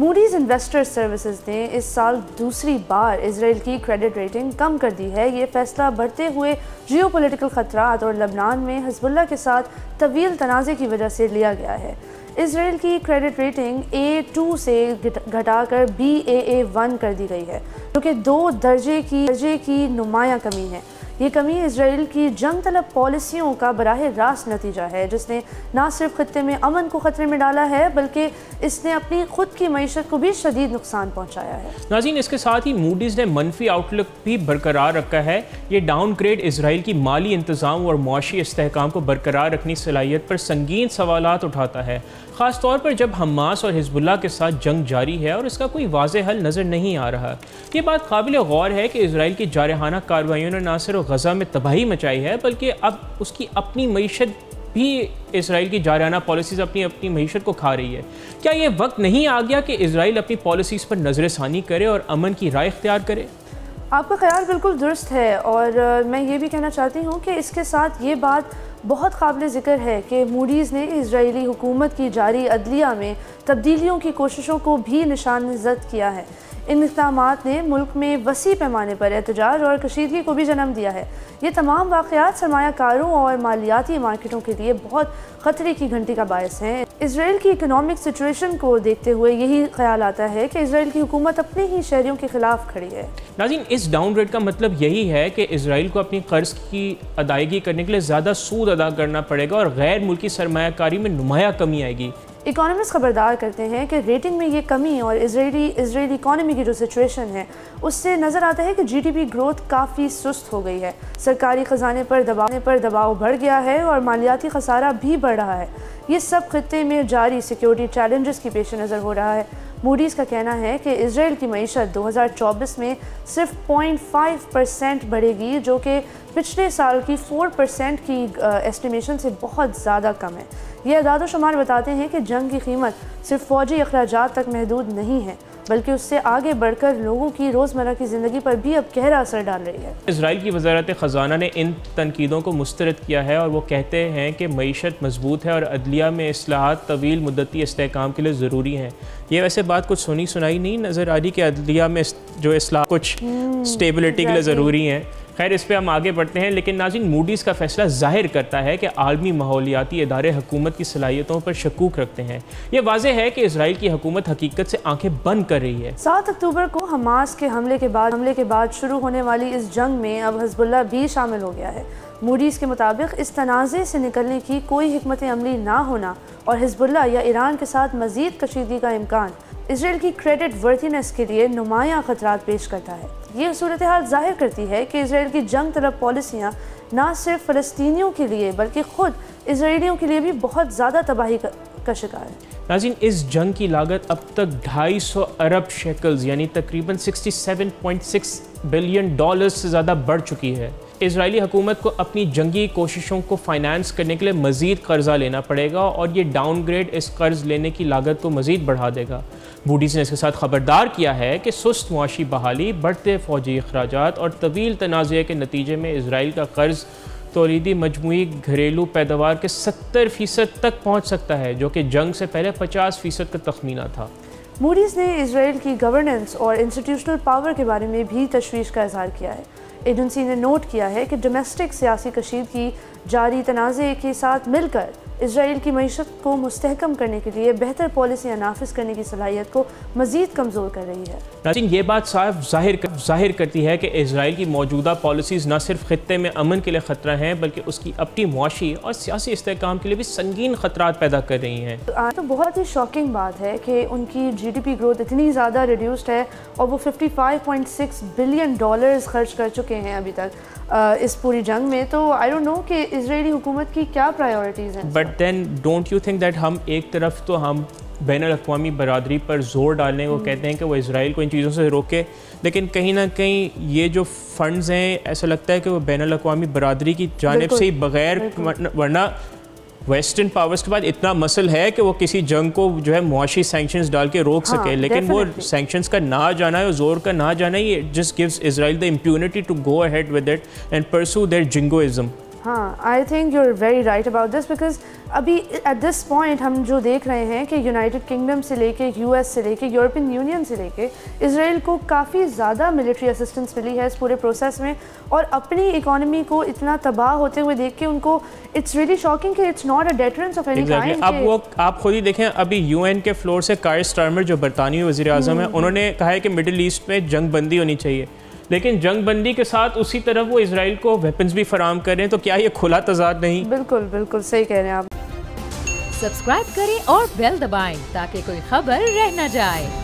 Moody's investor services ने इस साल दूसरी बार इसराइल की क्रेडिट रेटिंग कम कर दी है। ये फैसला बढ़ते हुए जियोपॉलिटिकल ख़तरात और लबनान में हिज़्बुल्लाह के साथ तवील तनाज़े की वजह से लिया गया है। इसराइल की क्रेडिट रेटिंग A2 से घटाकर Baa1 कर दी गई है, जो कि 2 दर्जे की नुमायां कमी है। ये कमी इसराइल की जंग तलब पॉलिसियों का बराह रास्त नतीजा है, जिसने न सिर्फ खत्ते में अमन को ख़तरे में डाला है बल्कि इसने अपनी खुद की मईशत को भी शदीद नुकसान पहुँचाया है। नाज़रीन, इसके साथ ही मूडीज़ ने मनफी आउटलुक भी बरकरार रखा है। ये डाउनग्रेड इसराइल की माली इंतज़ाम और मुआशी इस्तेहकाम को बरकरार रखने की सलाहियत पर संगीन सवालात उठाता है, ख़ास तौर पर जब हमास और हिज़्बुल्लाह के साथ जंग जारी है और इसका कोई वाज़ेह हल नज़र नहीं आ रहा। ये बात काबिल गौर है कि इसराइल की जारहाना कार्रवाइयों ने न सिर्फ गज़ा में तबाही मचाई है बल्कि अब उसकी अपनी मईशत भी इसराइल की जारहाना पॉलिसीज़ अपनी मईशत को खा रही है। क्या ये वक्त नहीं आ गया कि इसराइल अपनी पॉलिसीज़ पर नज़रसानी करे और अमन की राय इख्तियार करे? आपका ख्याल बिल्कुल दुरुस्त है और मैं ये भी कहना चाहती हूँ कि इसके साथ ये बात बहुत काबिल ज़िक्र है कि मूडीज़ ने इजरायली हुकूमत की जारी अदलिया में तब्दीलियों की कोशिशों को भी निशानज़द किया है। इन इक़दामात ने मुल्क में वसी पैमाने पर एहतजाज और कशीदगी को भी जन्म दिया है। ये तमाम वाक़यात सरमायाकारों और मालियाती मार्केटों के लिए बहुत ख़तरे की घंटी का बायस हैं। इसराइल की इकनॉमिक सिचुएशन को देखते हुए यही ख्याल आता है कि इसराइल की हुकूमत अपने ही शहरियों के खिलाफ खड़ी है। नाज़रीन, इस डाउनग्रेड का मतलब यही है कि इसराइल को अपनी कर्ज की अदायगी करने के लिए ज़्यादा सूद अदा करना पड़ेगा और गैर मुल्की सरमायाकारी में नुमाया कमी आएगी। इकोनॉमिस्ट खबरदार करते हैं कि रेटिंग में ये कमी और इसराइली इकॉनमी की जो सिचुएशन है उससे नज़र आता है कि GDP ग्रोथ काफ़ी सुस्त हो गई है। सरकारी ख़जाने पर दबाव बढ़ गया है और मालियाती खसारा भी बढ़ रहा है। ये सब खित्ते में जारी सिक्योरिटी चैलेंजेस की पेश नज़र हो रहा है। मूडीज़ का कहना है कि इसराइल की मईशत 2024 में सिर्फ 0.5% बढ़ेगी, जो कि पिछले साल की 4% की एस्टिमेशन से बहुत ज़्यादा कम है। ये अदाद शुमार बताते हैं कि जंग की कीमत सिर्फ फ़ौजी अखराजात तक महदूद नहीं है बल्कि उससे आगे बढ़कर लोगों की रोज़मर्रा की ज़िंदगी पर भी अब गहरा असर डाल रही है। इसराइल की वज़ारत ख़जाना ने इन तनकीदों को मुस्तरद किया है और वो कहते हैं कि मईशत मजबूत है और अदलिया में इस्लाहात तवील मुद्दती इस्तेहकाम के लिए ज़रूरी हैं। ये वैसे बात कुछ सुनी सुनाई नहीं नज़र आ रही कि अदलिया में जो इस्लाह कुछ स्टेबिलिटी के लिए ज़रूरी हैं। खैर, इस पर हम आगे बढ़ते हैं, लेकिन नाज़रीन, मूडीज़ का फैसला जाहिर करता है कि आलमी माहौलियाती इदारे हुकूमत की सलाहियतों पर शकूक रखते हैं। ये वाज़ेह है कि इसराइल की हुकूमत हकीकत से आंखें बंद कर रही है। 7 अक्टूबर को हमास के हमले के बाद शुरू होने वाली इस जंग में अब हिज़्बुल्लाह भी शामिल हो गया है। मूडीज़ के मुताबिक इस तनाज़े से निकलने की कोई हिकमत अमली ना होना और हिज़्बुल्लाह या ईरान के साथ मज़ीद कशीदगी का इम्कान इसराइल की क्रेडिट वर्थिनेस के लिए नुमायां ख़तरात पेश करता है। ये सूरत हाल जाहिर करती है कि इसराइल की जंग तलब पॉलिसियाँ न सिर्फ फ़लस्तीनियों के लिए बल्कि ख़ुद इसराइलियों के लिए भी बहुत ज़्यादा तबाही का शिकार है। नाज़रीन, इस जंग की लागत अब तक 250 अरब शेकल्स यानी तकरीबन $67.6 बिलियन से ज़्यादा बढ़ चुकी है। इजरायली हुकूमत को अपनी जंगी कोशिशों को फाइनेंस करने के लिए मज़ीद कर्जा लेना पड़ेगा और ये डाउनग्रेड इस कर्ज लेने की लागत को मज़ीद बढ़ा देगा। मूडीज़ ने इसके साथ खबरदार किया है कि सुस्त मुआशी बहाली, बढ़ते फ़ौजी अखराजात और तवील तनाज़े के नतीजे में इसराइल का कर्ज तौलीदी मजमूई घरेलू पैदावार के 70% तक पहुँच सकता है, जो कि जंग से पहले 50% का तखमीना था। मूडीज़ ने इसराइल की गवर्नेंस और इंस्टीट्यूशनल पावर के बारे में भी तशवीश का इज़हार किया है। एजेंसी ने नोट किया है कि डोमेस्टिक सियासी कशीदगी जारी तनाज़े के साथ मिलकर इसराइल की मईशत को मुस्तहकम करने के लिए बेहतर पॉलिसियाँ नाफिज करने की सलाहियत को मज़ीद कमज़ोर कर रही है। नाज़रीन, ये बात साफ जाहिर करती है कि इसराइल की मौजूदा पॉलिसीज़ न सिर्फ खित्ते में अमन के लिए ख़तरा हैं बल्कि उसकी अपनी मुआशी और सियासी इस्तेहकाम के लिए भी संगीन ख़तरात पैदा कर रही हैं। तो बहुत ही शॉकिंग बात है कि उनकी GDP ग्रोथ इतनी ज़्यादा रिड्यूस्ड है और वो $55.6 बिलियन खर्च कर चुके हैं अभी तक इस पूरी जंग में। तो आई डोंट नो कि इजरायली हुकूमत की क्या प्रायोरिटीज़ हैं। But then don't you think that हम एक तरफ तो हम बैनुल-अक़वामी बरादरी पर ज़ोर डालने को कहते हैं कि वो इसराइल को इन चीज़ों से रोके, लेकिन कहीं ना कहीं ये जो फंड्स हैं ऐसा लगता है कि वो बैनुल-अक़वामी बरादरी की जानिब से ही बग़ैर, वरना वेस्टर्न पावर्स के बाद इतना मसल है कि वो किसी जंग को जो है मुआशी सैंक्शंस डाल के रोक सके, लेकिन वो सैंक्शंस का ना जाना है और जोर का ना जाना ही just gives Israel the impunity to go ahead with it and pursue their jingoism. हाँ, I think you are very right about this, because अभी एट दिस पॉइंट हम जो देख रहे हैं कि यूनाइटेड किंगडम से लेके यूएस से लेके यूरोपियन यूनियन से लेके इसराइल को काफ़ी ज़्यादा मिलिट्री असिस्टेंस मिली है इस पूरे प्रोसेस में, और अपनी इकोनॉमी को इतना तबाह होते हुए देख के उनको इट्स रियली शॉकिंग कि it's not a deterrence of any kind. अब वो आप खुद ही देखें, अभी यूएन के फ्लोर से कायर स्टारमर जो बरतानवी वज़ीर आज़म है, उन्होंने कहा है कि मिडिल ईस्ट में जंग बंदी होनी चाहिए, लेकिन जंग बंदी के साथ उसी तरफ वो इसराइल को वेपन्स भी फराहम कर रहे हैं, तो क्या ये खुला तजाद नहीं? बिल्कुल बिल्कुल सही कह रहे हैं आप। सब्सक्राइब करें और बेल दबाएं ताकि कोई खबर रह न जाए।